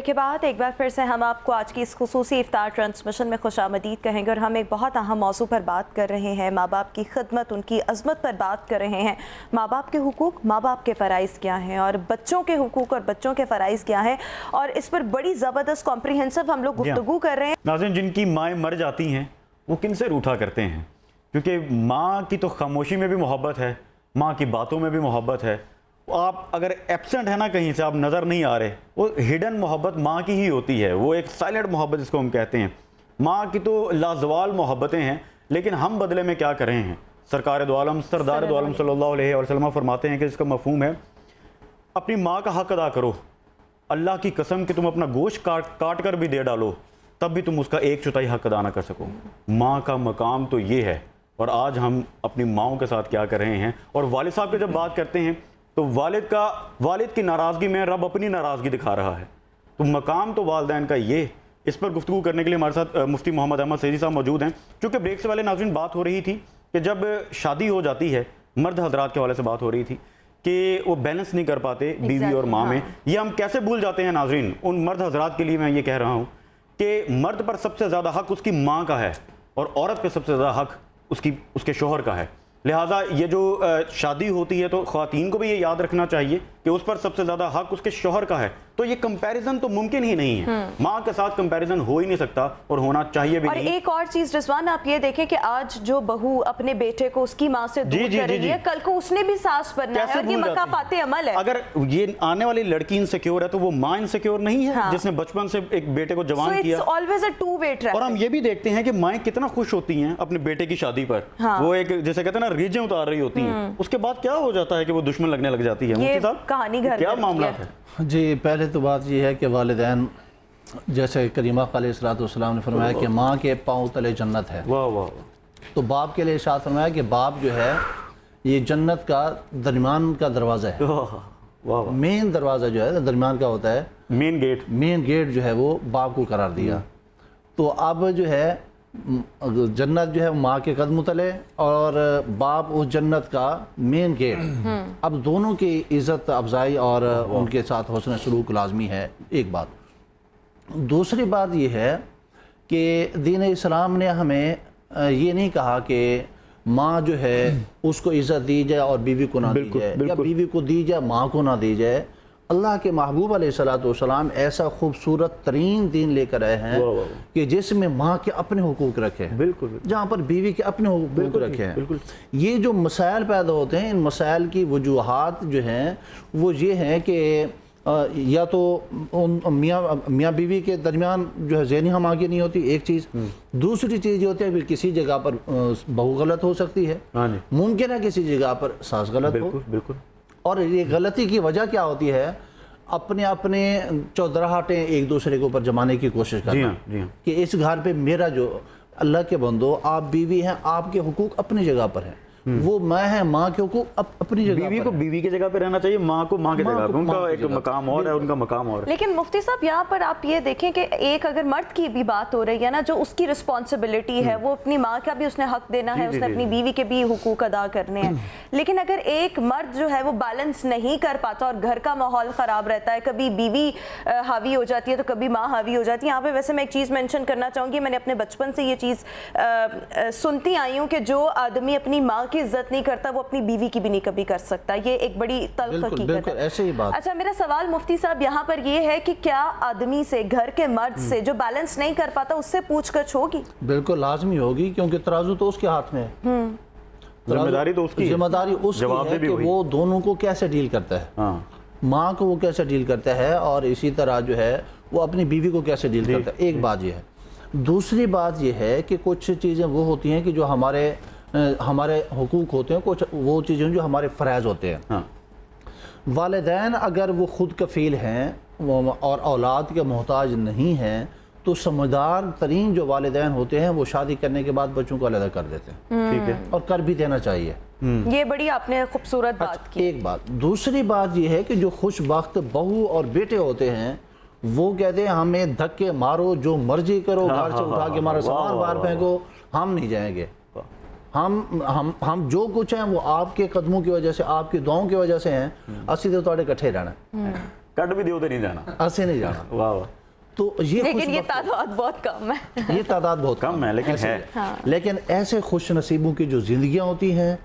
Break के बाद एक बार फिर से हम आपको आज की इस खुसूसी इफ्तार ट्रांसमिशन में खुशामदीद कहेंगे और हम एक बहुत अहम मौजू पर बात कर रहे हैं। माँ बाप की खिदमत, उनकी अजमत पर बात कर रहे हैं। माँ बाप के हुकूक, माँ बाप के फ़राइज़ क्या हैं और बच्चों के हुकूक और बच्चों के फ़राइज़ क्या हैं, और इस पर बड़ी ज़बरदस्त कॉम्प्रिहेंसिव हम लोग गुफ्तगू कर रहे हैं। नाज़रीन, जिनकी माएँ मर जाती हैं वो किन से रूठा करते हैं, क्योंकि माँ की तो खामोशी में भी मोहब्बत है, माँ की बातों में भी मोहब्बत है। आप अगर एब्सेंट है ना, कहीं से आप नज़र नहीं आ रहे, वो हिडन मोहब्बत माँ की ही होती है। वो एक साइलेंट मोहब्बत जिसको हम कहते हैं। माँ की तो लाजवाल मोहब्बतें हैं, लेकिन हम बदले में क्या कर रहे हैं? सरकार दो आलम सरदार दो आलम सल्लल्लाहु अलैहि वसल्लम फरमाते हैं कि इसका मफहूम है, अपनी माँ का हक़ अदा करो। अल्लाह की कसम कि तुम अपना गोश्त काट कर भी दे डालो, तब भी तुम उसका 1/4 हक़ अदा ना कर सको। माँ का मकाम तो ये है। और आज हम अपनी माँओं के साथ क्या कर रहे हैं? और वालिद साहब की जब बात करते हैं तो वालिद की नाराज़गी में रब अपनी नाराज़गी दिखा रहा है। तो मकाम तो वालिदैन का ये। इस पर गुफ्तगू करने के लिए हमारे साथ मुफ्ती मोहम्मद अहमद सैदी साहब मौजूद हैं। क्योंकि ब्रेक से पहले नाज़रीन बात हो रही थी कि जब शादी हो जाती है, मर्द हजरात के हवाले से बात हो रही थी कि वो बैलेंस नहीं कर पाते बीवी और माँ में। ये हम कैसे भूल जाते हैं नाज़रीन? उन मर्द हजरात के लिए मैं ये कह रहा हूँ कि मर्द पर सबसे ज़्यादा हक़ उसकी माँ का है और औरत पर सबसे ज़्यादा हक़ उसके शोहर का है। लिहाजा ये जो शादी होती है तो ख़वातीन को भी ये याद रखना चाहिए कि उस पर सबसे ज़्यादा हक़ उसके शोहर का है। तो ये कंपैरिजन तो मुमकिन ही नहीं है। माँ के साथ कंपैरिजन हो ही नहीं सकता और होना चाहिए भी नहीं। और एक और चीज़ रिजवान, आप ये देखें कि आज जो बहू अपने बेटे को उसकी माँ से दूर कर रही है, कल को उसने भी सास बनना है और ये मकाफाते अमल है। अगर ये आने वाली लड़की इनसिक्योर है तो वो माँ इनसिक्योर नहीं है, जिसने बचपन से एक बेटे को जवान किया। Always a two way traffic. और हम ये भी देखते हैं कि माएँ कितना खुश होती हैं अपने बेटे की शादी पर। वो एक जैसे कहते हैं ना, रीजें उतार रही होती हैं। उसके बाद क्या हो जाता है कि वो दुश्मन लगने लग जाती है। ये कहानी घर क्या मामला है? जी, पहले तो बात यह है कि वालिदैन, जैसे करीमा अलैहिस्सलाम ने फरमाया कि माँ के पाँव तले जन्नत है। वाह वाह। तो बाप के लिए इरशाद फरमाया कि बाप जो है ये जन्नत का दरमियान का दरवाज़ा है। वाह। मेन दरवाज़ा जो है दरमियान का होता है, मेन गेट जो है वो बाप को करार दिया। तो अब जो है जन्नत जो है माँ के कदम तले और बाप उस जन्नत का मेन गेट। अब दोनों की इज़्ज़त अफजाई और उनके साथ हुस्न सलूक लाजमी है, एक बात। दूसरी बात ये है कि दीन इस्लाम ने हमें ये नहीं कहा कि माँ जो है उसको इज़्ज़त दी जाए और बीवी को ना दी जाए, या बीवी को दी जाए माँ को ना दी जाए। अल्लाह के महबूब अलैहिस्सलाम ऐसा खूबसूरत तरीन दीन लेकर आए हैं कि जिसमें माँ के अपने हुकूक रखे हैं, बिल्कुल, जहाँ पर बीवी के अपने हुकूक रखे हैं। ये जो मसाइल पैदा होते हैं, इन मसाइल की वजूहात जो हैं वो ये हैं कि या तो मियाँ बीवी के दरमियान जो है ज़हनी हम आगे नहीं होती, एक चीज़। दूसरी चीज़ ये होती है कि किसी जगह पर बहू गलत हो सकती है, मुमकिन है किसी जगह पर सास गलत हो। बिल्कुल। और ये गलती की वजह क्या होती है? अपने चौधराहटें एक दूसरे के ऊपर जमाने की कोशिश करना। जी हाँ। कि इस घर पे मेरा जो, अल्लाह के बंदो, आप बीवी हैं, आपके हुकूक अपनी जगह पर हैं, वो मैं है, माँ के हुकूक अपनी जगह। बीवी को बीवी की जगह पे रहना चाहिए, माँ को माँ की जगह पे। उनका एक मकाम और है, उनका मकाम और है। लेकिन मुफ्ती साहब, यहाँ पर आप ये देखें कि एक अगर मर्द की भी बात हो रही है ना, जो उसकी रिस्पॉन्सिबिलिटी है, वो अपनी माँ का भी उसने हक देना है, उसने अपनी बीवी के भी हुकूक अदा करने हैं। लेकिन अगर एक मर्द जो है वो बैलेंस नहीं कर पाता और घर का माहौल ख़राब रहता है, कभी बीवी हावी हो जाती है तो कभी माँ हावी हो जाती है। यहाँ पे वैसे मैं एक चीज़ मेंशन करना चाहूँगी, मैंने अपने बचपन से ये चीज़ सुनती आई हूँ कि जो आदमी अपनी माँ की इज्जत नहीं करता वो अपनी बीवी की भी नहीं कभी कर सकता। ये एक बड़ी तल्ख हकीकत है। ऐसे ही बात। अच्छा, मेरा सवाल मुफ्ती साहब यहाँ पर ये है कि क्या आदमी से, घर के मर्द से जो बैलेंस नहीं कर पाता, उससे पूछगछ होगी? बिल्कुल लाजमी होगी, क्योंकि तराजू तो उसके हाथ में है। जिम्मेदारी तो उसकी, जिम्मेदारी उसकी है कि वो दोनों को कैसे डील करता है। माँ को वो कैसे डील करता है और इसी तरह जो है वो अपनी बीवी को कैसे डील करता है। एक बात ये है। दूसरी बात ये है कि कुछ चीज़ें वो होती हैं कि जो हमारे हुकूक होते हैं, कुछ वो चीज़ें जो हमारे फ़राइज़ होते हैं। वालिदैन अगर वो खुद कफ़ील हैं और औलाद के मोहताज नहीं हैं, तो समझदार तरीन जो वालिदैन होते हैं वो शादी करने के बाद बच्चों को अलग कर देते हैं। ठीक है, और कर भी देना चाहिए। ये बड़ी आपने खूबसूरत बात की। एक बात। दूसरी बात ये है कि जो खुशबख्त बहू और बेटे होते हैं वो कहते हैं हमें धक्के मारो, जो मर्जी करो, घर से उठा के हमारा सामान बाहर फेंको, हम नहीं जाएंगे। हम जो कुछ हैं वो आपके कदमों की वजह से, आपकी दुआओं की वजह से हैं। असली तो थोड़े इकट्ठे रहना। कट भी दो तो नहीं जाना। ऐसे नहीं जाना। वाह वाह। तो ये लेकिन ये खुशबख्त- तादाद बहुत कम है। ये तादाद बहुत कम है, लेकिन ऐसे- है। हाँ। लेकिन ऐसे खुश नसीबों की जो जिंदगियां होती हैं,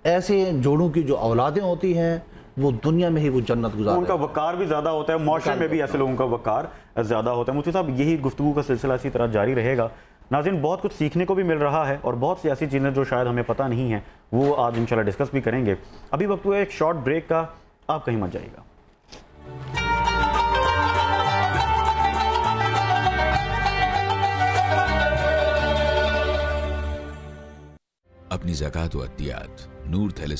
ऐसे जोड़ों की जो औलादें होती हैं, वो दुनिया में ही वो जन्नत गुजारते उनका वकार भी ज़्यादा होता है, माशरे में भी ऐसे लोगों का वकार ज़्यादा होता है। मुफ्ती साहब, यही गुफ्तगू का सिलसिला इसी तरह जारी रहेगा। नाज़रीन, बहुत कुछ सीखने को भी मिल रहा है और बहुत सी ऐसी चीज़ें जो शायद हमें पता नहीं है, वो आज इंशाल्लाह डिस्कस भी करेंगे। अभी वक्त हुआ एक शॉर्ट ब्रेक का, आप कहीं मत जाइएगा। अपनी ज़कात व अतियात नूर थैलेसीमिया